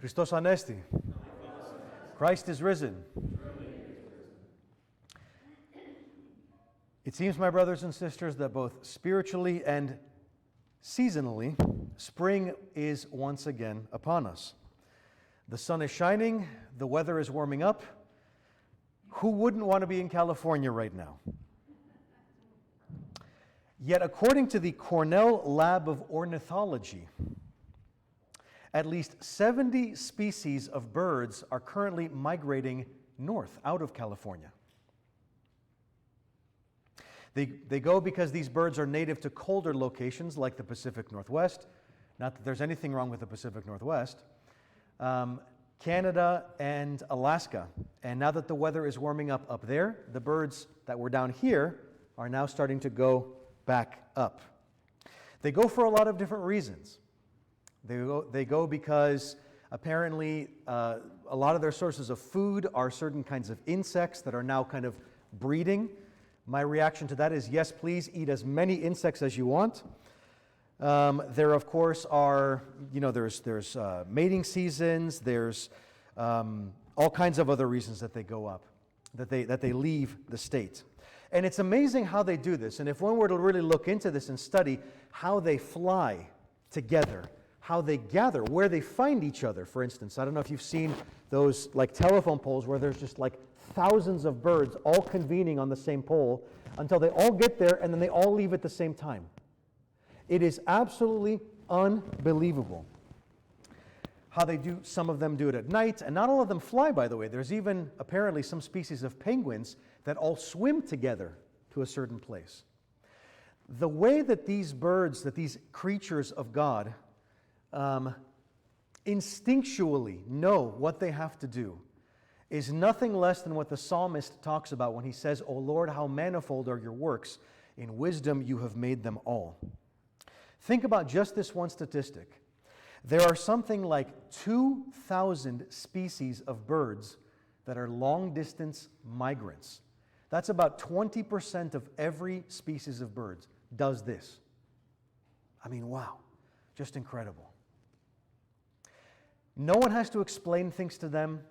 Christos Anesti. Christ is risen. It seems, my brothers and sisters, that both spiritually and seasonally, spring is once again upon us. The sun is shining, the weather is warming up. Who wouldn't want to be in California right now? Yet, according to the Cornell Lab of Ornithology, at least 70 species of birds are currently migrating north out of California. They go because these birds are native to colder locations like the Pacific Northwest. Not that there's anything wrong with the Pacific Northwest. Canada and Alaska. And now that the weather is warming up there, the birds that were down here are now starting to go back up. They go for a lot of different reasons. They go because apparently a lot of their sources of food are certain kinds of insects that are now kind of breeding. My reaction to that is, yes, please eat as many insects as you want. There, of course, are, there's mating seasons, there's all kinds of other reasons that they go up, that they leave the state. And it's amazing how they do this. And if one were to really look into this and study how they fly together, how they gather, where they find each other, for instance. I don't know if you've seen those like telephone poles where there's just like thousands of birds all convening on the same pole until they all get there and then they all leave at the same time. It is absolutely unbelievable how they do. Some of them do it at night, and not all of them fly, by the way. There's even apparently some species of penguins that all swim together to a certain place. The way that these birds, that these creatures of God, instinctually know what they have to do is nothing less than what the psalmist talks about when he says, "O Lord, how manifold are your works. In wisdom you have made them all." Think about just this one statistic. There are something like 2,000 species of birds that are long-distance migrants. That's about 20% of every species of birds does this. I mean, wow, just incredible. No one has to explain things to them.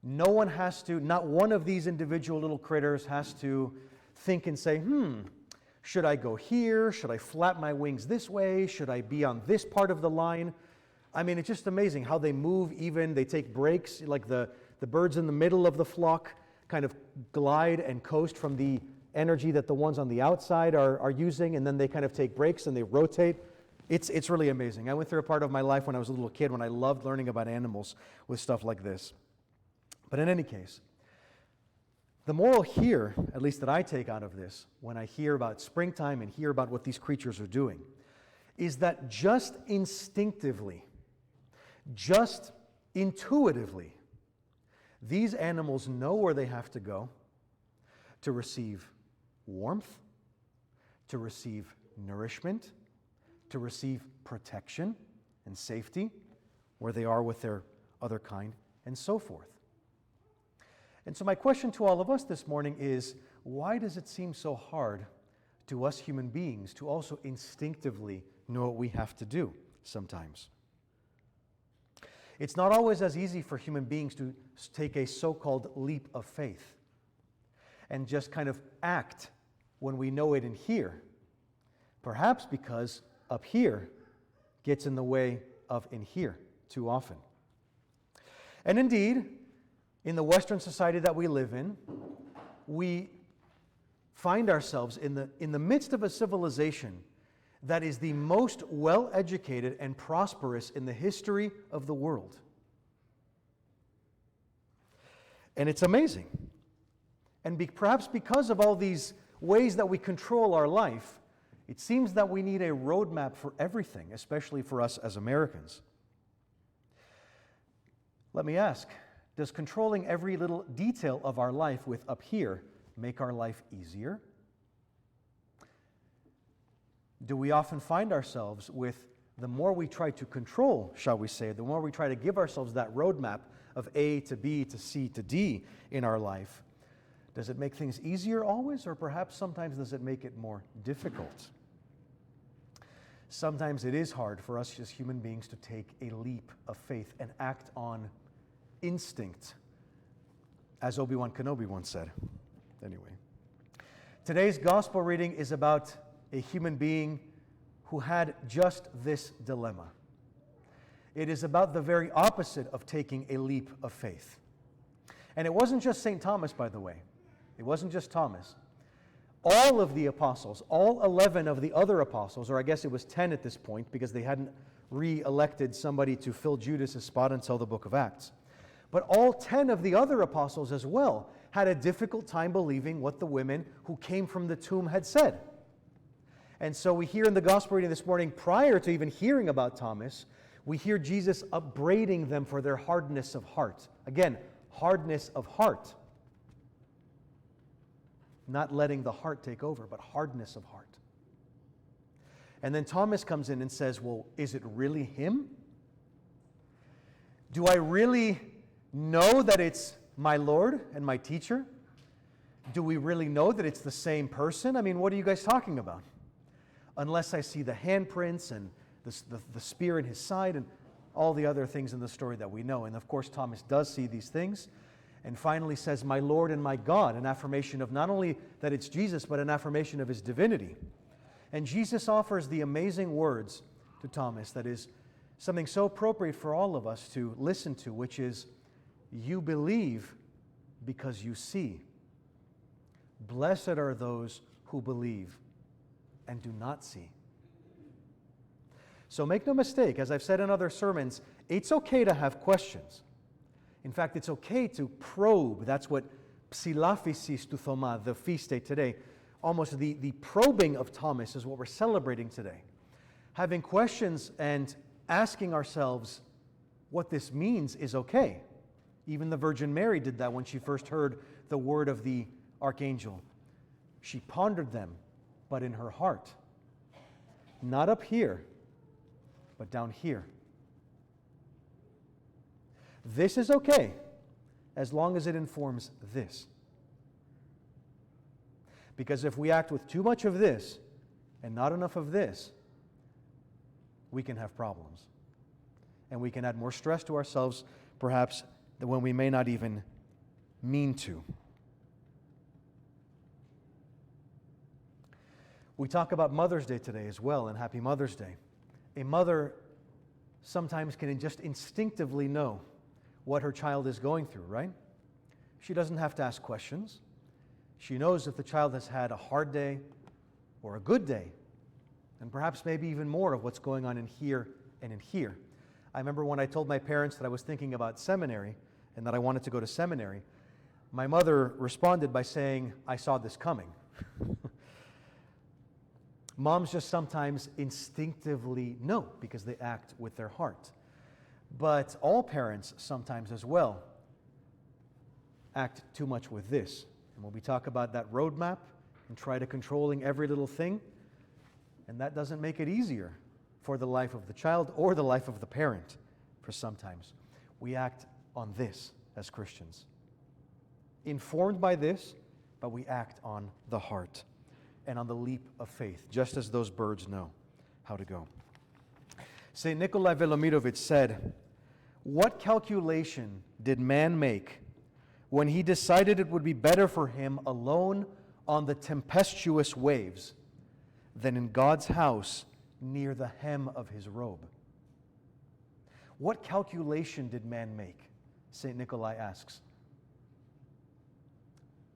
No one has to, not one of these individual little critters has to think and say, should I go here? Should I flap my wings this way? Should I be on this part of the line? I mean, it's just amazing how they move even. They take breaks, like the birds in the middle of the flock kind of glide and coast from the energy that the ones on the outside are using, and then they kind of take breaks and they rotate. It's really amazing. I went through a part of my life when I was a little kid when I loved learning about animals with stuff like this. But in any case, the moral here, at least that I take out of this, when I hear about springtime and hear about what these creatures are doing, is that just instinctively, just intuitively, these animals know where they have to go to receive warmth, to receive nourishment, to receive protection and safety where they are with their other kind, and so forth. And so my question to all of us this morning is, why does it seem so hard to us human beings to also instinctively know what we have to do sometimes? It's not always as easy for human beings to take a so-called leap of faith and just kind of act when we know it in here. Perhaps because up here gets in the way of in here too often. And indeed, in the Western society that we live in, we find ourselves in the midst of a civilization that is the most well-educated and prosperous in the history of the world. And it's amazing. And perhaps because of all these ways that we control our life, it seems that we need a roadmap for everything, especially for us as Americans. Let me ask, does controlling every little detail of our life with up here make our life easier? Do we often find ourselves with the more we try to control, shall we say, the more we try to give ourselves that roadmap of A to B to C to D in our life, does it make things easier always, or perhaps sometimes does it make it more difficult? Sometimes it is hard for us as human beings to take a leap of faith and act on instinct, as Obi-Wan Kenobi once said. Anyway, today's gospel reading is about a human being who had just this dilemma. It is about the very opposite of taking a leap of faith. And it wasn't just St. Thomas, by the way. It wasn't just Thomas. All of the apostles, all 11 of the other apostles, or I guess it was 10 at this point because they hadn't re-elected somebody to fill Judas' spot until the book of Acts. But all 10 of the other apostles as well had a difficult time believing what the women who came from the tomb had said. And so we hear in the gospel reading this morning, prior to even hearing about Thomas, we hear Jesus upbraiding them for their hardness of heart. Again, hardness of heart. Not letting the heart take over, but hardness of heart. And then Thomas comes in and says, well, is it really him? Do I really know that it's my Lord and my teacher? Do we really know that it's the same person? I mean, what are you guys talking about? Unless I see the handprints and the spear in his side and all the other things in the story that we know. And of course, Thomas does see these things and finally says, my Lord and my God, an affirmation of not only that it's Jesus, but an affirmation of his divinity. And Jesus offers the amazing words to Thomas that is something so appropriate for all of us to listen to, which is, you believe because you see. Blessed are those who believe and do not see. So make no mistake, as I've said in other sermons, it's okay to have questions. In fact, it's okay to probe. That's what Psilaphysis to Thoma, the feast day today, almost the probing of Thomas is what we're celebrating today. Having questions and asking ourselves what this means is okay. Even the Virgin Mary did that when she first heard the word of the archangel. She pondered them, but in her heart. Not up here, but down here. This is okay, as long as it informs this. Because if we act with too much of this and not enough of this, we can have problems. And we can add more stress to ourselves, perhaps, than when we may not even mean to. We talk about Mother's Day today as well, and Happy Mother's Day. A mother sometimes can just instinctively know what her child is going through, right? She doesn't have to ask questions. She knows if the child has had a hard day or a good day, and perhaps maybe even more of what's going on in here and in here. I remember when I told my parents that I was thinking about seminary and that I wanted to go to seminary, my mother responded by saying, I saw this coming. Moms just sometimes instinctively know because they act with their heart. But all parents sometimes as well act too much with this. And when we talk about that roadmap and try to controlling every little thing, and that doesn't make it easier for the life of the child or the life of the parent, for sometimes. We act on this as Christians. Informed by this, but we act on the heart and on the leap of faith, just as those birds know how to go. St. Nikolai Velimirovich said, what calculation did man make when he decided it would be better for him alone on the tempestuous waves than in God's house near the hem of his robe? What calculation did man make, St. Nikolai asks,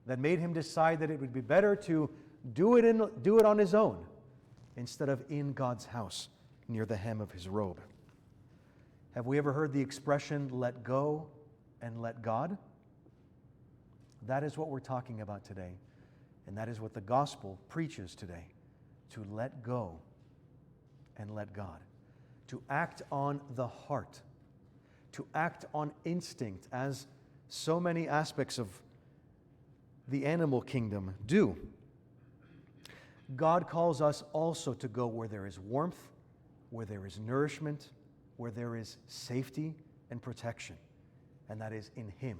that made him decide that it would be better to do it on his own instead of in God's house near the hem of his robe? Have we ever heard the expression, let go and let God? That is what we're talking about today, and that is what the gospel preaches today, to let go and let God, to act on the heart, to act on instinct, as so many aspects of the animal kingdom do. God calls us also to go where there is warmth, where there is nourishment, where there is safety and protection, and that is in Him.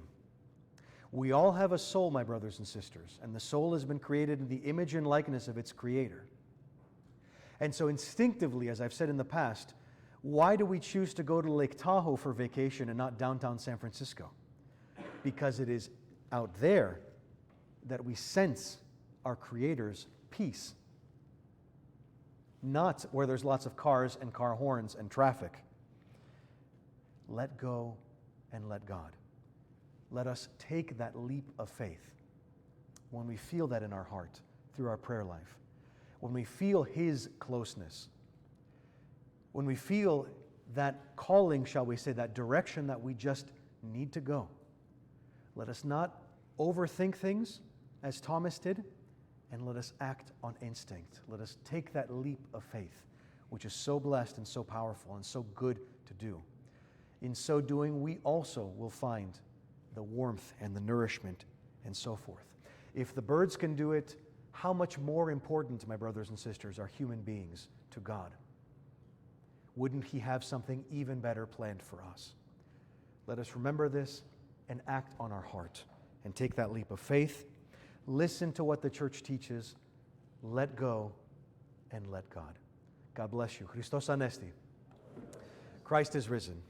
We all have a soul, my brothers and sisters, and the soul has been created in the image and likeness of its Creator. And so instinctively, as I've said in the past, why do we choose to go to Lake Tahoe for vacation and not downtown San Francisco? Because it is out there that we sense our Creator's peace. Not where there's lots of cars and car horns and traffic. Let go and let God. Let us take that leap of faith when we feel that in our heart through our prayer life. When we feel His closeness. When we feel that calling, shall we say, that direction that we just need to go. Let us not overthink things as Thomas did, and let us act on instinct. Let us take that leap of faith, which is so blessed and so powerful and so good to do. In so doing, we also will find the warmth and the nourishment and so forth. If the birds can do it, how much more important, my brothers and sisters, are human beings to God? Wouldn't He have something even better planned for us? Let us remember this and act on our heart and take that leap of faith. Listen to what the church teaches. Let go and let God. God bless you. Christos Anesti. Christ is risen.